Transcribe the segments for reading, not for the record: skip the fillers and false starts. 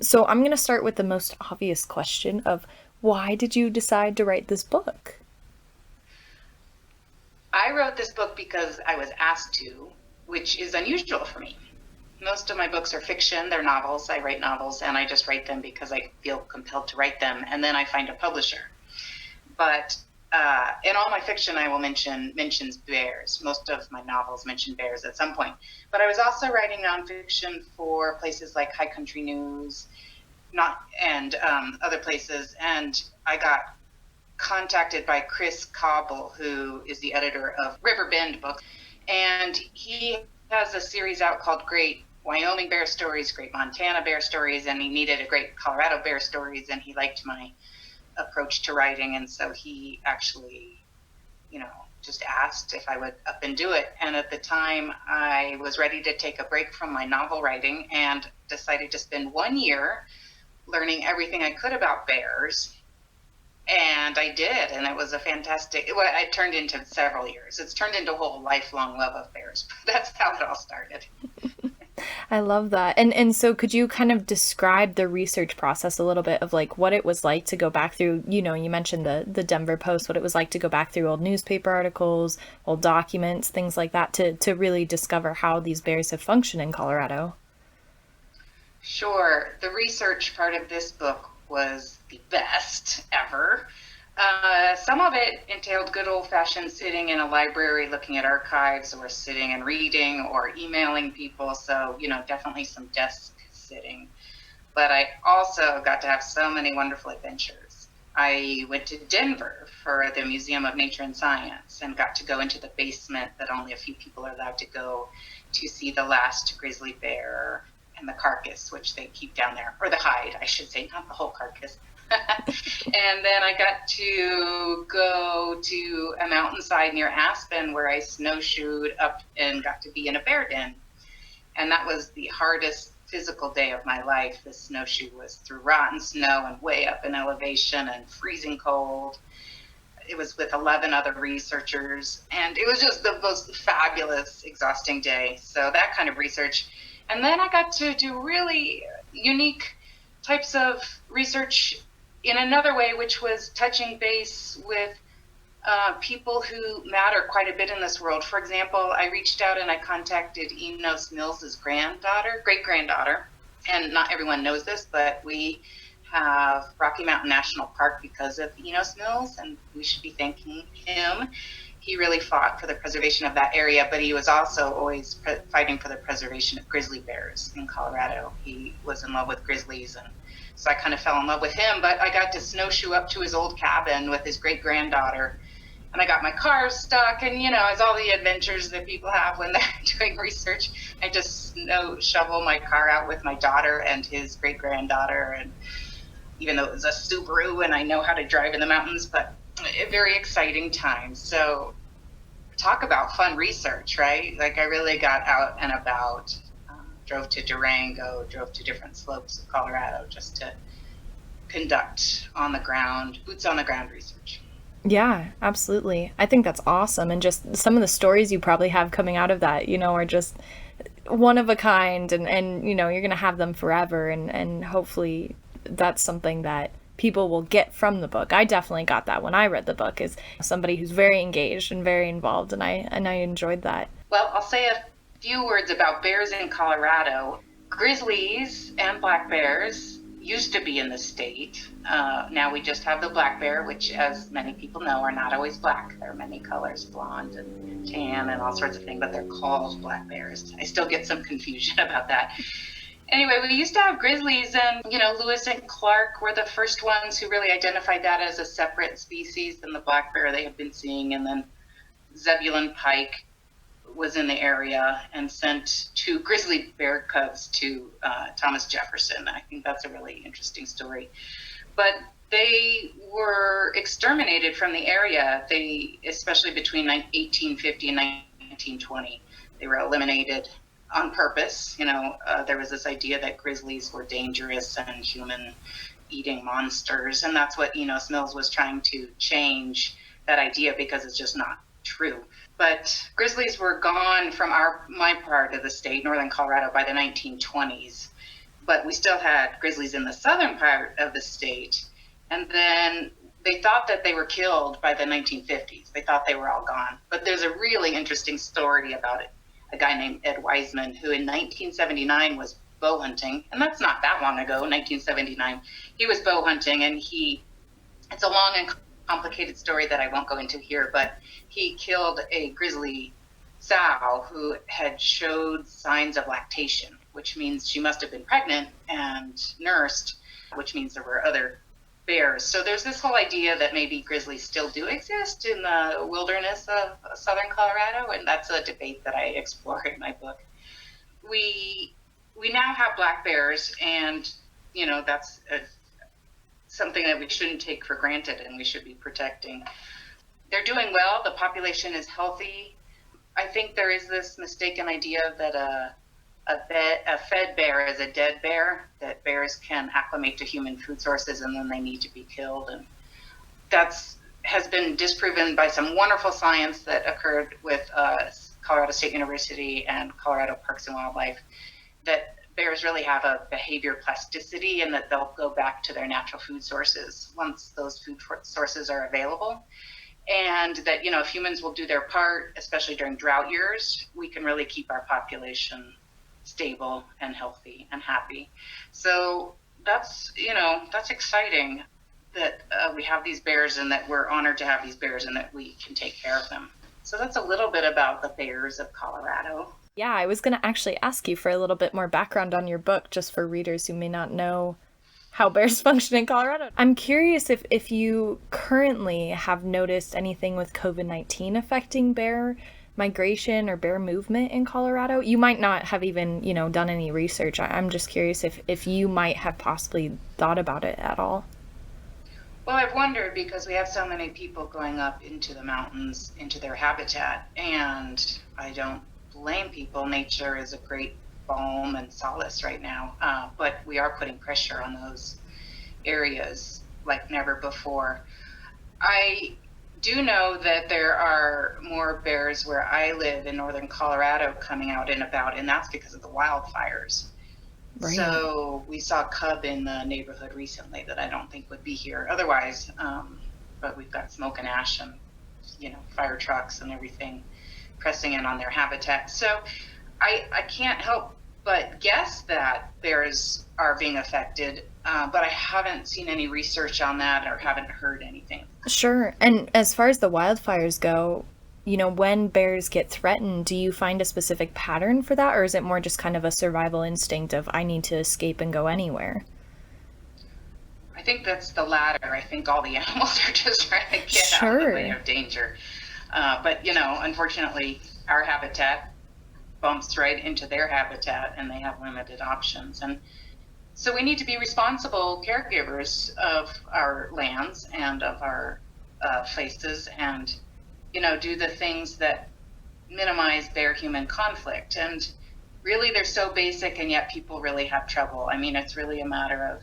So I'm going to start with the most obvious question of why did you decide to write this book? I wrote this book because I was asked to, which is unusual for me. Most of my books are fiction, they're novels. I write novels and I just write them because I feel compelled to write them, and then I find a publisher. But in all my fiction, I will mentions bears. Most of my novels mention bears at some point. But I was also writing nonfiction for places like High Country News, not and other places, and I got contacted by Chris Cobble, who is the editor of River Bend books, and he has a series out called Great Wyoming Bear Stories, Great Montana Bear Stories, and he needed a Great Colorado Bear Stories, and he liked my approach to writing, and so he actually, just asked if I would up and do it. And at the time, I was ready to take a break from my novel writing and decided to spend 1 year learning everything I could about bears. And I did, and it was it turned into several years. It's turned into a whole lifelong love of bears. That's how it all started. I love that. And so could you kind of describe the research process a little bit of like what it was like to go back through, you mentioned the Denver Post, what it was like to go back through old newspaper articles, old documents, things like that to really discover how these bears have functioned in Colorado? Sure, the research part of this book was the best ever. Some of it entailed good old-fashioned sitting in a library looking at archives, or sitting and reading, or emailing people, so, definitely some desk sitting. But I also got to have so many wonderful adventures. I went to Denver for the Museum of Nature and Science and got to go into the basement that only a few people are allowed to go to see the last grizzly bear and the carcass, which they keep down there, or the hide, I should say, not the whole carcass. And then I got to go to a mountainside near Aspen where I snowshoed up and got to be in a bear den. And that was the hardest physical day of my life. The snowshoe was through rotten snow and way up in elevation and freezing cold. It was with 11 other researchers, and it was just the most fabulous, exhausting day. So that kind of research. And then I got to do really unique types of research in another way, which was touching base with people who matter quite a bit in this world. For example, I reached out and I contacted Enos Mills's great-granddaughter, and not everyone knows this, but we have Rocky Mountain National Park because of Enos Mills, and we should be thanking him. He really fought for the preservation of that area, but he was also always fighting for the preservation of grizzly bears in Colorado. He was in love with grizzlies, and so I kind of fell in love with him. But I got to snowshoe up to his old cabin with his great-granddaughter, and I got my car stuck, and it's all the adventures that people have when they're doing research. I just shovel my car out with my daughter and his great-granddaughter, and even though it was a Subaru and I know how to drive in the mountains, but a very exciting time. So talk about fun research, right? Like I really got out and about, drove to Durango, drove to different slopes of Colorado just to conduct boots on the ground research. Yeah, absolutely. I think that's awesome. And just some of the stories you probably have coming out of that, are just one of a kind, and you're going to have them forever. And hopefully that's something that people will get from the book. I definitely got that when I read the book, is somebody who's very engaged and very involved, and I enjoyed that. Well, I'll say a few words about bears in Colorado. Grizzlies and black bears used to be in the state. Now we just have the black bear, which, as many people know, are not always black. There are many colors, blonde and tan and all sorts of things, but they're called black bears. I still get some confusion about that. Anyway, we used to have grizzlies, and, Lewis and Clark were the first ones who really identified that as a separate species than the black bear they had been seeing. And then Zebulon Pike was in the area and sent 2 grizzly bear cubs to Thomas Jefferson. I think that's a really interesting story. But they were exterminated from the area, especially between 1850 and 1920. They were eliminated on purpose. There was this idea that grizzlies were dangerous and human-eating monsters, and that's what Enos Mills was trying to change, that idea, because it's just not true. But grizzlies were gone from my part of the state, northern Colorado, by the 1920s. but we still had grizzlies in the southern part of the state. And then they thought that they were killed by the 1950s. They thought they were all gone. But there's a really interesting story about it. A guy named Ed Wiseman, who in 1979 was bow hunting, and that's not that long ago, 1979. He was bow hunting, and it's a long and complicated story that I won't go into here, but he killed a grizzly sow who had showed signs of lactation, which means she must have been pregnant and nursed, which means there were other bears. So there's this whole idea that maybe grizzlies still do exist in the wilderness of southern Colorado, and that's a debate that I explore in my book. We now have black bears, and that's something that we shouldn't take for granted and we should be protecting. They're doing well. The population is healthy. I think there is this mistaken idea that a fed bear is a dead bear, that bears can acclimate to human food sources and then they need to be killed. And has been disproven by some wonderful science that occurred with Colorado State University and Colorado Parks and Wildlife, that bears really have a behavior plasticity and that they'll go back to their natural food sources once those food sources are available. And that, if humans will do their part, especially during drought years, we can really keep our population stable and healthy and happy. So that's exciting that we have these bears and that we're honored to have these bears and that we can take care of them. So that's a little bit about the bears of Colorado. Yeah, I was going to actually ask you for a little bit more background on your book, just for readers who may not know how bears function in Colorado. I'm curious if you currently have noticed anything with COVID-19 affecting bear migration or bear movement in Colorado. You might not have even, done any research. I'm just curious if you might have possibly thought about it at all. Well, I've wondered because we have so many people going up into the mountains, into their habitat, and I don't blame people. Nature is a great balm and solace right now, but we are putting pressure on those areas like never before. I do know that there are more bears where I live in northern Colorado coming out and about, and that's because of the wildfires. Right. So we saw a cub in the neighborhood recently that I don't think would be here otherwise, but we've got smoke and ash and fire trucks and everything pressing in on their habitat. So I can't help but guess that bears are being affected, but I haven't seen any research on that or haven't heard anything. Sure. And as far as the wildfires go, when bears get threatened, do you find a specific pattern for that, or is it more just kind of a survival instinct of I need to escape and go anywhere? I think that's the latter. I think all the animals are just trying to get out of the way of danger. But, unfortunately, our habitat bumps right into their habitat and they have limited options. And so we need to be responsible caregivers of our lands and of our places and, do the things that minimize bear-human conflict. And really, they're so basic, and yet people really have trouble. I mean, it's really a matter of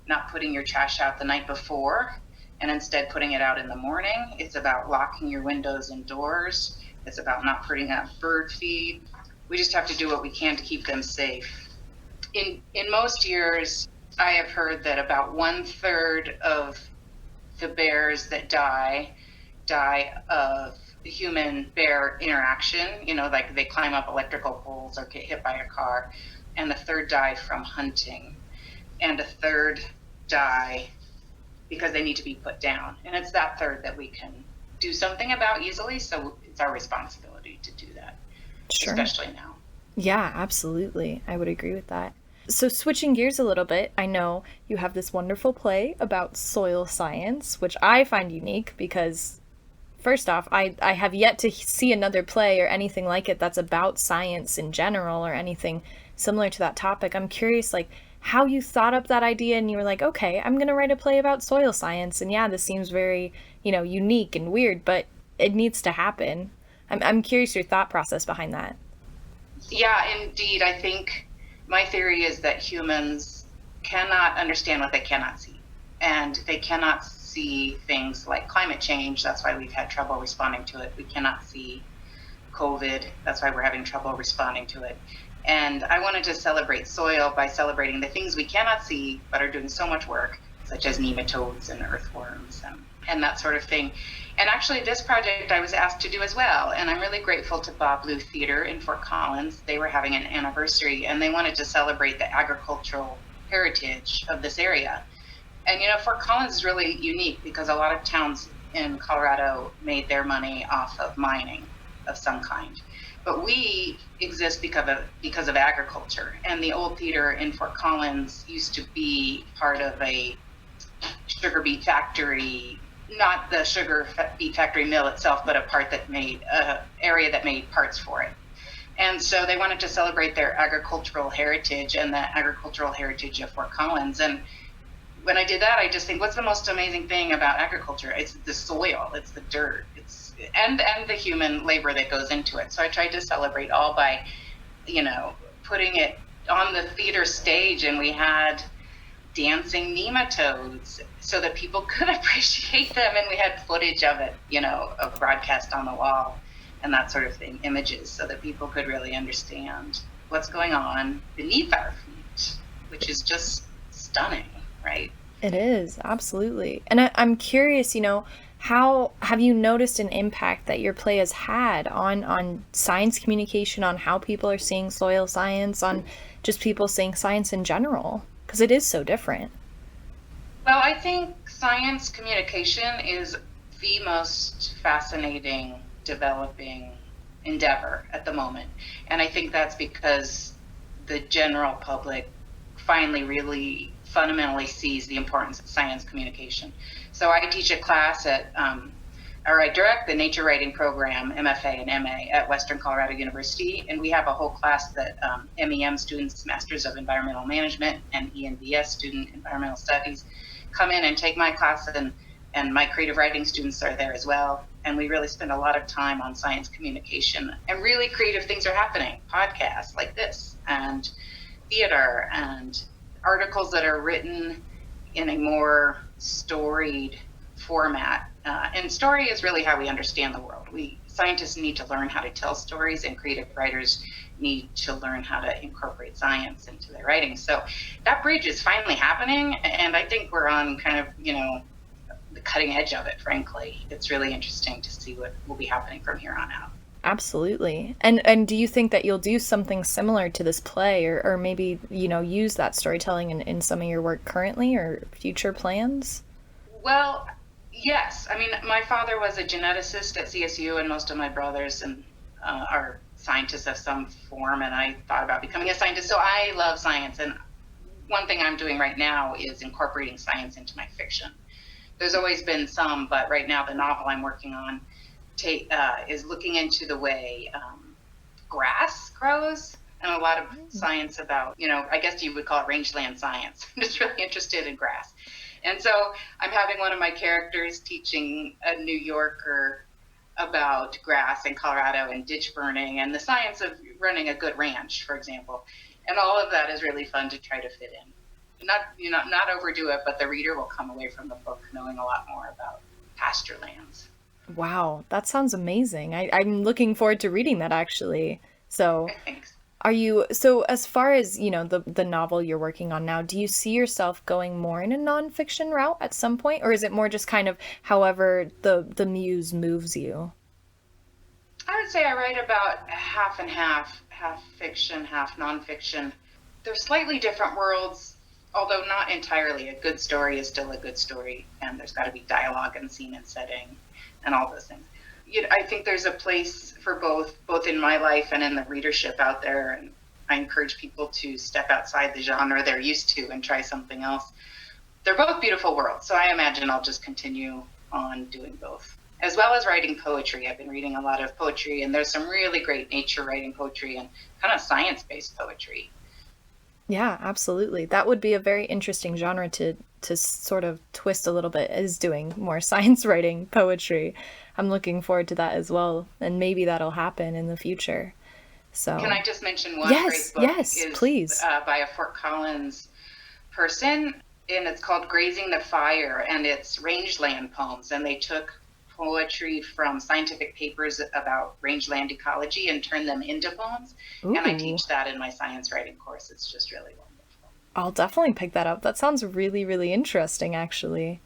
not putting your trash out the night before and instead putting it out in the morning. It's about locking your windows and doors. It's about not putting out bird feed. We just have to do what we can to keep them safe. In most years, I have heard that about 1/3 of the bears that die of human bear interaction, like they climb up electrical poles or get hit by a car, and 1/3 die from hunting, and 1/3 die because they need to be put down. And it's that third that we can do something about easily, so it's our responsibility to do that, sure. Especially now. Yeah, absolutely. I would agree with that. So switching gears a little bit, I know you have this wonderful play about soil science, which I find unique because, first off, I have yet to see another play or anything like it that's about science in general or anything similar to that topic. I'm curious, how you thought up that idea and you were like, okay, I'm going to write a play about soil science. And yeah, this seems very, unique and weird, but it needs to happen. I'm curious your thought process behind that. Yeah, indeed. I think my theory is that humans cannot understand what they cannot see. And they cannot see things like climate change. That's why we've had trouble responding to it. We cannot see COVID. That's why we're having trouble responding to it. And I wanted to celebrate soil by celebrating the things we cannot see but are doing so much work, such as nematodes and earthworms and that sort of thing. And actually, this project I was asked to do as well. And I'm really grateful to Bob Blue Theater in Fort Collins. They were having an anniversary and they wanted to celebrate the agricultural heritage of this area. And, Fort Collins is really unique because a lot of towns in Colorado made their money off of mining of some kind. But we exist because of agriculture. And the old theater in Fort Collins used to be part of a sugar beet factory, not the sugar beet factory mill itself, but area that made parts for it. And so they wanted to celebrate their agricultural heritage and the agricultural heritage of Fort Collins. And when I did that, I just think, what's the most amazing thing about agriculture? It's the soil, it's the dirt, and the human labor that goes into it. So I tried to celebrate all by, putting it on the theater stage, and we had dancing nematodes so that people could appreciate them, and we had footage of it, of broadcast on the wall and that sort of thing, images, so that people could really understand what's going on beneath our feet, which is just stunning, right? It is, absolutely. And I'm curious, how have you noticed an impact that your play has had on science communication, on how people are seeing soil science, on just people seeing science in general? Because it is so different. Well, I think science communication is the most fascinating, developing endeavor at the moment. And I think that's because the general public finally really fundamentally sees the importance of science communication. So I teach a class I direct the nature writing program, MFA and MA, at Western Colorado University, and we have a whole class that MEM students, Masters of Environmental Management, and ENVS student Environmental Studies, come in and take my class, and my creative writing students are there as well. And we really spend a lot of time on science communication, and really creative things are happening, podcasts like this, and theater, and articles that are written in a more storied format. And story is really how we understand the world. Scientists need to learn how to tell stories, and creative writers need to learn how to incorporate science into their writing. So that bridge is finally happening, and I think we're on kind of, the cutting edge of it, frankly. It's really interesting to see what will be happening from here on out. Absolutely. And do you think that you'll do something similar to this play, or maybe, use that storytelling in some of your work currently, or future plans? Well, yes. I mean, my father was a geneticist at CSU, and most of my brothers are scientists of some form, and I thought about becoming a scientist. So I love science, and one thing I'm doing right now is incorporating science into my fiction. There's always been some, but right now the novel I'm working on is looking into the way grass grows, and a lot of science about, I guess you would call it rangeland science. I'm just really interested in grass. And so I'm having one of my characters teaching a New Yorker about grass in Colorado and ditch burning and the science of running a good ranch, for example. And all of that is really fun to try to fit in. Not overdo it, but the reader will come away from the book knowing a lot more about pasture lands. Wow, that sounds amazing. I'm looking forward to reading that, actually. So Thanks. so as far as, the novel you're working on now, do you see yourself going more in a nonfiction route at some point? Or is it more just kind of however the muse moves you? I would say I write about half and half fiction, half nonfiction. They're slightly different worlds, although not entirely. A good story is still a good story, and there's got to be dialogue and scene and setting and all those things. I think there's a place for both in my life and in the readership out there, and I encourage people to step outside the genre they're used to and try something else. They're both beautiful worlds, so I imagine I'll just continue on doing both, as well as writing poetry. I've been reading a lot of poetry, and there's some really great nature writing poetry and kind of science-based poetry. Yeah, absolutely. That would be a very interesting genre to sort of twist a little bit, is doing more science writing poetry. I'm looking forward to that as well, and maybe that'll happen in the future. So Can I just mention one yes, great book? yes, Is please. by a Fort Collins person, and it's called Grazing the Fire, and it's rangeland poems, and they took poetry from scientific papers about rangeland ecology and turn them into poems. And I Ooh, teach that in my science writing course. It's just really wonderful. I'll definitely pick that up. That sounds really, really interesting, actually.